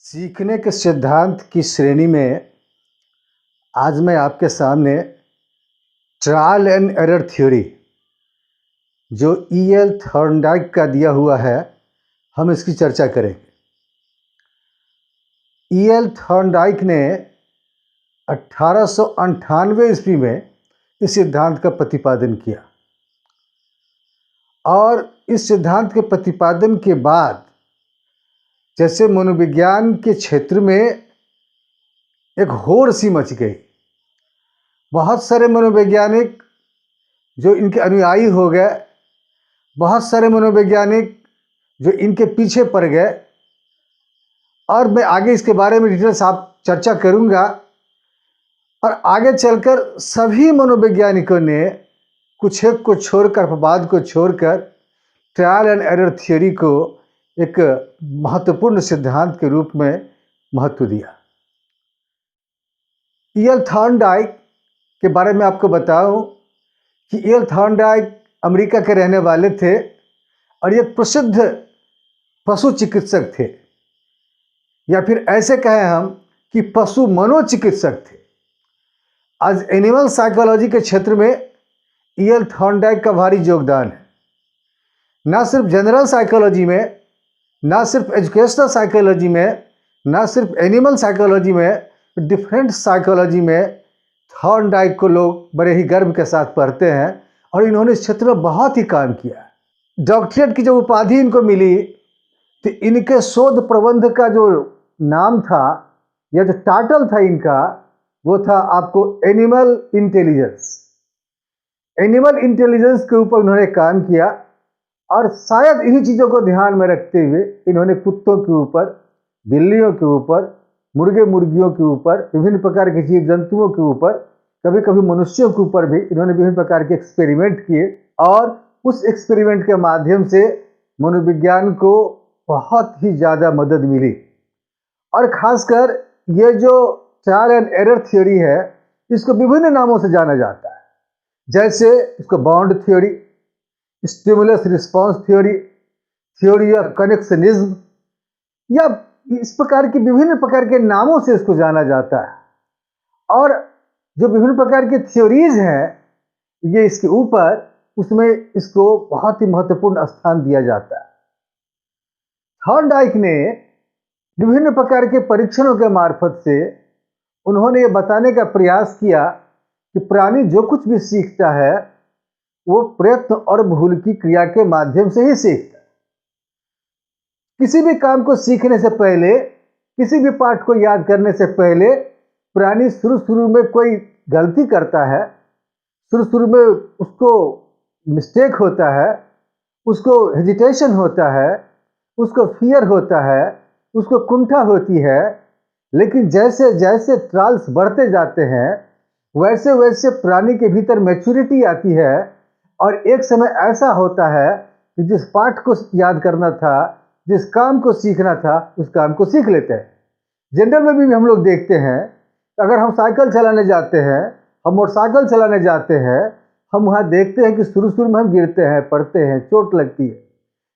सीखने के सिद्धांत की श्रेणी में आज मैं आपके सामने ट्रायल एंड एरर थ्योरी जो E.L. थॉर्नडाइक का दिया हुआ है, हम इसकी चर्चा करेंगे। E.L. थॉर्नडाइक ने 1898 ईस्वी में इस सिद्धांत का प्रतिपादन किया और इस सिद्धांत के प्रतिपादन के बाद जैसे मनोविज्ञान के क्षेत्र में एक होड़ सी मच गई। बहुत सारे मनोवैज्ञानिक जो इनके अनुयायी हो गए, बहुत सारे मनोवैज्ञानिक जो इनके पीछे पड़ गए, और मैं आगे इसके बारे में डिटेल साफ चर्चा करूंगा। और आगे चलकर सभी मनोवैज्ञानिकों ने कुछ एक को छोड़कर, अपवाद को छोड़कर, ट्रायल एंड एरर थ्योरी को एक महत्वपूर्ण सिद्धांत के रूप में महत्व दिया। E.L. थॉर्नडाइक के बारे में आपको बताऊं कि E.L. थॉर्नडाइक अमेरिका के रहने वाले थे और एक प्रसिद्ध पशु चिकित्सक थे, या फिर ऐसे कहें हम कि पशु मनोचिकित्सक थे। आज एनिमल साइकोलॉजी के क्षेत्र में E.L. थॉर्नडाइक का भारी योगदान है। ना सिर्फ जनरल साइकोलॉजी में, ना सिर्फ एजुकेशनल साइकोलॉजी में, ना सिर्फ एनिमल साइकोलॉजी में, डिफरेंट साइकोलॉजी में थॉर्नडाइक को लोग बड़े ही गर्व के साथ पढ़ते हैं और इन्होंने इस क्षेत्र में बहुत ही काम किया। डॉक्टरेट की जब उपाधि इनको मिली तो इनके शोध प्रबंध का जो नाम था या जो टाइटल था इनका, वो था आपको एनिमल इंटेलिजेंस। एनिमल इंटेलिजेंस के ऊपर उन्होंने काम किया और शायद इन्हीं चीज़ों को ध्यान में रखते हुए इन्होंने कुत्तों के ऊपर, बिल्लियों के ऊपर, मुर्गे मुर्गियों के ऊपर, विभिन्न प्रकार के जीव जंतुओं के ऊपर, कभी कभी मनुष्यों के ऊपर भी इन्होंने विभिन्न प्रकार के एक्सपेरिमेंट किए और उस एक्सपेरिमेंट के माध्यम से मनोविज्ञान को बहुत ही ज़्यादा मदद मिली। और खासकर ये जो ट्रायल एंड एरर थ्योरी है, इसको विभिन्न नामों से जाना जाता है, जैसे इसको bound theory, stimulus response theory, theory of connectionism, या इस प्रकार की विभिन्न प्रकार के नामों से इसको जाना जाता है। और जो विभिन्न प्रकार की थ्योरीज हैं ये इसके ऊपर, उसमें इसको बहुत ही महत्वपूर्ण स्थान दिया जाता है। थॉर्नडाइक ने विभिन्न प्रकार के परीक्षणों के मार्फत से उन्होंने ये बताने का प्रयास किया कि प्राणी जो कुछ भी सीखता है वो प्रयत्न और भूल की क्रिया के माध्यम से ही सीखता है। किसी भी काम को सीखने से पहले, किसी भी पाठ को याद करने से पहले प्राणी शुरू में कोई गलती करता है, शुरू में उसको मिस्टेक होता है, उसको हेजिटेशन होता है, उसको फियर होता है, उसको कुंठा होती है। लेकिन जैसे जैसे ट्रायल्स बढ़ते जाते हैं वैसे वैसे प्राणी के भीतर मैच्योरिटी आती है और एक समय ऐसा होता है कि जिस पाठ को याद करना था, जिस काम को सीखना था, उस काम को सीख लेते हैं। जनरल में भी हम लोग देखते हैं, अगर हम साइकिल चलाने जाते हैं, हम मोटरसाइकिल चलाने जाते हैं, हम वहाँ देखते हैं कि शुरू में हम गिरते हैं, पड़ते हैं, चोट लगती है,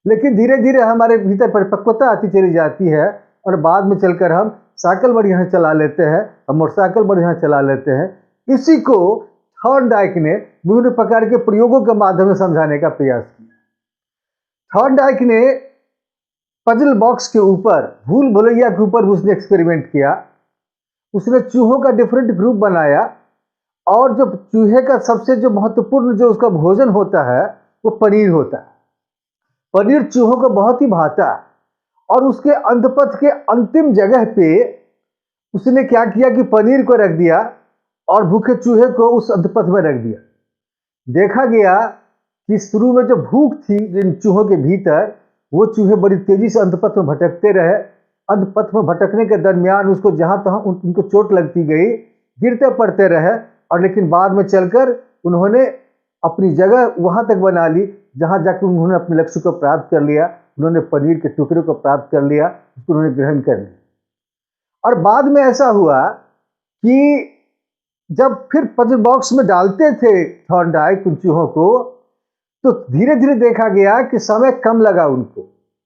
लेकिन धीरे धीरे हमारे भीतर परिपक्वता आती चली जाती है और बाद में चलकर हम साइकिल बढ़िया चला लेते हैं, हम मोटरसाइकिल बढ़िया चला लेते हैं। इसी को थॉर्नडाइक ने विभिन्न प्रकार के प्रयोगों के माध्यम से समझाने का प्रयास किया। थॉर्नडाइक ने पजल बॉक्स के ऊपर, भूल भुलैया के ऊपर उसने एक्सपेरिमेंट किया। उसने चूहों का डिफरेंट ग्रुप बनाया और जो चूहे का सबसे जो महत्वपूर्ण जो उसका भोजन होता है वो पनीर होता है। पनीर चूहों को बहुत ही भाता है और उसके अंतपथ के अंतिम जगह पे उसने क्या किया कि पनीर को रख दिया और भूखे चूहे को उस अंतपथ में रख दिया। देखा गया कि शुरू में जो भूख थी जिन चूहों के भीतर, वो चूहे बड़ी तेजी से अंतपथ में भटकते रहे। अंतपथ में भटकने के दरमियान उसको जहां तहां उनको चोट लगती गई, गिरते पड़ते रहे, और लेकिन बाद में चलकर उन्होंने अपनी जगह वहां तक बना ली जहां जाकर उन्होंने अपने लक्ष्य को प्राप्त कर लिया। उन्होंने पनीर के टुकड़े को प्राप्त कर लिया, उसको उन्होंने ग्रहण कर लिया। और बाद में ऐसा हुआ कि जब फिर पजल बॉक्स में डालते थे थॉर्नडाइक उन चूहों को, तो धीरे धीरे देखा गया कि समय कम लगा उनको,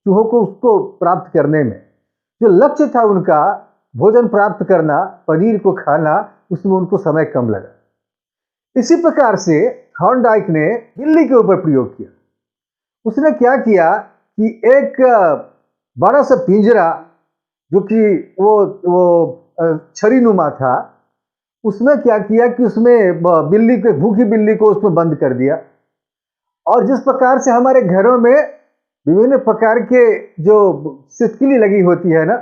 चूहों को उसको प्राप्त करने में। जो लक्ष्य था उनका भोजन प्राप्त करना, पनीर को खाना, उसमें उनको समय कम लगा। इसी प्रकार से थॉर्नडाइक ने बिल्ली के ऊपर प्रयोग किया। उसने क्या किया कि एक बड़ा सा पिंजरा जो कि वो छड़ीनुमा था, उसमें क्या किया कि उसमें बिल्ली को, भूखी बिल्ली को उसमें बंद कर दिया। और जिस प्रकार से हमारे घरों में विभिन्न प्रकार के जो सिटकिली लगी होती है ना,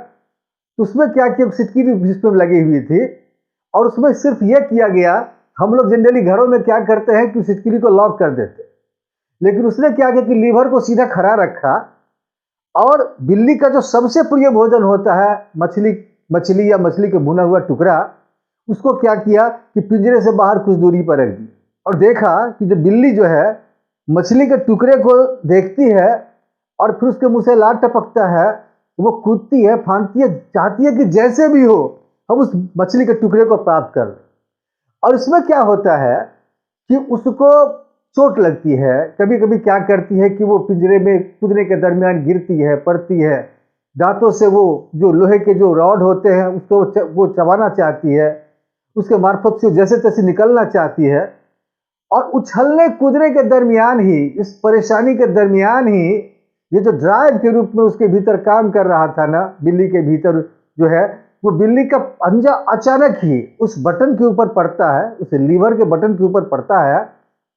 उसमें क्या किया, सिटकिली जिसमें लगी हुई थी और उसमें सिर्फ यह किया गया, हम लोग जनरली घरों में क्या करते हैं कि सिटकिली को लॉक कर देते, लेकिन उसने क्या किया कि लीवर को सीधा खड़ा रखा और बिल्ली का जो सबसे प्रिय भोजन होता है मछली या मछली का भुना हुआ टुकड़ा, उसको क्या किया कि पिंजरे से बाहर कुछ दूरी पर रख दी और देखा कि जो बिल्ली जो है मछली के टुकड़े को देखती है और फिर उसके मुंह से लार टपकता है, वो कूदती है, फांदती है, चाहती है कि जैसे भी हो हम उस मछली के टुकड़े को प्राप्त कर लें। और इसमें क्या होता है कि उसको चोट लगती है, कभी कभी क्या करती है कि वो पिंजरे में कूदने के दरमियान गिरती है, पड़ती है, दांतों से वो जो लोहे के जो रॉड होते हैं उसको वो चबाना चाहती है, उसके मार्फत से जैसे तैसे निकलना चाहती है। और उछलने कूदने के दरमियान ही, इस परेशानी के दरमियान ही, ये जो ड्राइव के रूप में उसके भीतर काम कर रहा था ना, बिल्ली के भीतर जो है, वो बिल्ली का पंजा अचानक ही उस बटन के ऊपर पड़ता है, उस लीवर के बटन के ऊपर पड़ता है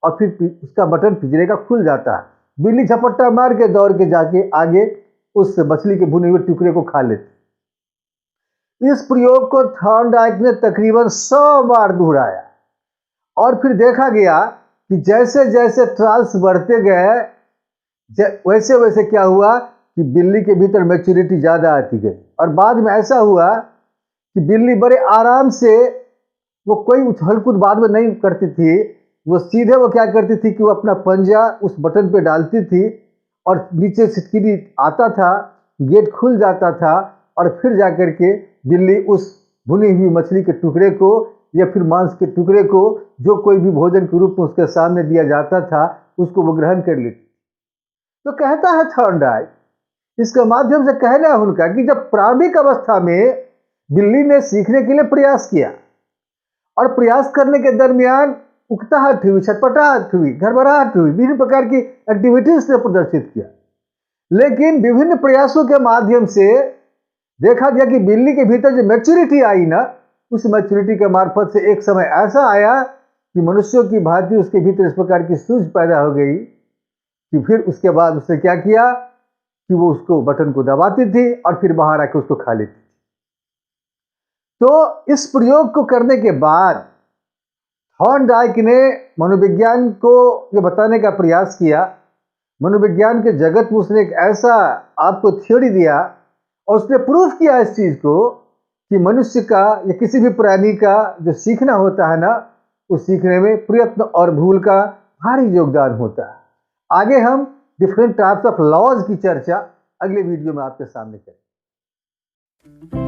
और फिर उसका बटन पिंजरे का खुल जाता है। बिल्ली झपट्टा मार के दौड़ के जाके आगे उस मछली के भुने हुए टुकड़े को खा लेती। इस प्रयोग को थॉर्नडाइक ने तकरीबन 100 बार दोहराया और फिर देखा गया कि जैसे जैसे ट्रायल्स बढ़ते गए वैसे वैसे क्या हुआ कि बिल्ली के भीतर मैच्योरिटी ज़्यादा आती गई और बाद में ऐसा हुआ कि बिल्ली बड़े आराम से, वो कोई उछल कूद बाद में नहीं करती थी, वो सीधे वो क्या करती थी कि वो अपना पंजा उस बटन पे डालती थी और नीचे सिटकिली आता था, गेट खुल जाता था और फिर जाकर के बिल्ली उस भुनी हुई मछली के टुकड़े को या फिर मांस के टुकड़े को, जो कोई भी भोजन के रूप में उसके सामने दिया जाता था, उसको वो ग्रहण कर लेती। तो कहता है थॉर्नडाइक, इसके माध्यम से कहना है उनका कि जब प्रारंभिक अवस्था में बिल्ली ने सीखने के लिए प्रयास किया और प्रयास करने के दरमियान उकताहट हुई, छटपटाहट हुई, घबराहट हुई, विभिन्न प्रकार की एक्टिविटीज ने प्रदर्शित किया, लेकिन विभिन्न प्रयासों के माध्यम से देखा गया कि बिल्ली के भीतर जो मैच्योरिटी आई ना, उस मैच्योरिटी के मार्फत से एक समय ऐसा आया कि मनुष्यों की भांति उसके भीतर इस प्रकार की सूझ पैदा हो गई कि फिर उसके बाद उसने क्या किया कि वो उसको बटन को दबाती थी और फिर बाहर आके उसको खा लेती थी। तो इस प्रयोग को करने के बाद थॉर्नडाइक ने मनोविज्ञान को ये बताने का प्रयास किया, मनोविज्ञान के जगत में उसने एक ऐसा आपको थ्योरी दिया और उसने प्रूफ किया इस चीज को कि मनुष्य का या किसी भी प्राणी का जो सीखना होता है ना, उस सीखने में प्रयत्न और भूल का भारी योगदान होता है। आगे हम डिफरेंट टाइप्स ऑफ लॉज की चर्चा अगले वीडियो में आपके सामने करेंगे।